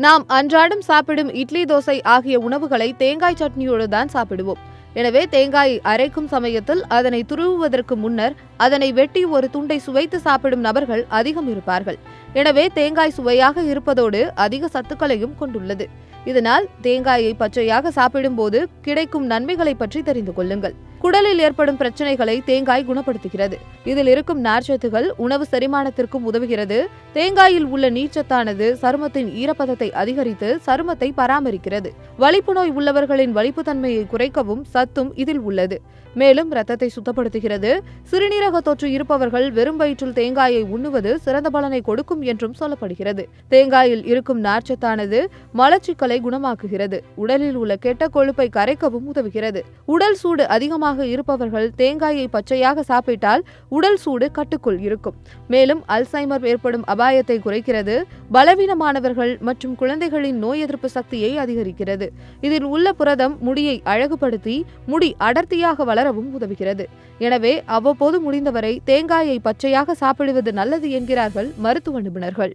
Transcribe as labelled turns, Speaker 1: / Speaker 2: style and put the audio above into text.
Speaker 1: நாம் அன்றாடம் சாப்பிடும் இட்லி, தோசை ஆகிய உணவுகளை தேங்காய் சட்னியோடு தான் சாப்பிடுவோம். எனவே தேங்காயை அரைக்கும் சமயத்தில் அதனை துருவுவதற்கு முன்னர் அதனை வெட்டி ஒரு துண்டை சுவைத்து சாப்பிடும் நபர்கள் அதிகம் இருப்பார்கள். எனவே தேங்காய் சுவையாக இருப்பதோடு அதிக சத்துக்களையும் கொண்டுள்ளது. இதனால் தேங்காயை பச்சையாக சாப்பிடும்போது கிடைக்கும் நன்மைகளை பற்றி தெரிந்து கொள்ளுங்கள். குடலில் ஏற்படும் பிரச்சனைகளை தேங்காய் குணப்படுத்துகிறது. இதில் இருக்கும் நார்ச்சத்துகள் உணவு செரிமானத்திற்கும் உதவுகிறது. தேங்காயில் உள்ள நீர்ச்சத்தானது சருமத்தின் ஈரப்பதத்தை அதிகரித்து சருமத்தை பராமரிக்கிறது. வலிப்பு நோய் உள்ளவர்களின் வலிப்பு தன்மையை குறைக்கவும் சத்தும் இதில் உள்ளது. மேலும் இரத்தத்தை சுத்தப்படுத்துகிறது. சிறுநீரக தொற்று இருப்பவர்கள் வெறும் வயிற்றில் தேங்காயை உண்ணுவது சிறந்த பலனை கொடுக்கும் என்றும் சொல்லப்படுகிறது. தேங்காயில் இருக்கும் நார்ச்சத்தானது மலச்சிக்கலை குணமாக்குகிறது. உடலில் உள்ள கெட்ட கொழுப்பை கரைக்கவும் உதவுகிறது. உடல் சூடு அதிகமாக இருப்பவர்கள் தேங்காயை பச்சையாக சாப்பிட்டால் உடல் சூடு கட்டுக்குள் இருக்கும். மேலும் அல்சைமர் ஏற்படும் அபாயத்தை குறைக்கிறது. பலவீனமானவர்கள் மற்றும் குழந்தைகளின் நோய் எதிர்ப்பு சக்தியை அதிகரிக்கிறது. இதில் உள்ள புரதம் முடியை அழகுபடுத்தி முடி அடர்த்தியாக வளரவும் உதவுகிறது. எனவே அவ்வப்போது முடிந்தவரை தேங்காயை பச்சையாக சாப்பிடுவது நல்லது என்கிறார்கள் மருத்துவ நிபுணர்கள்.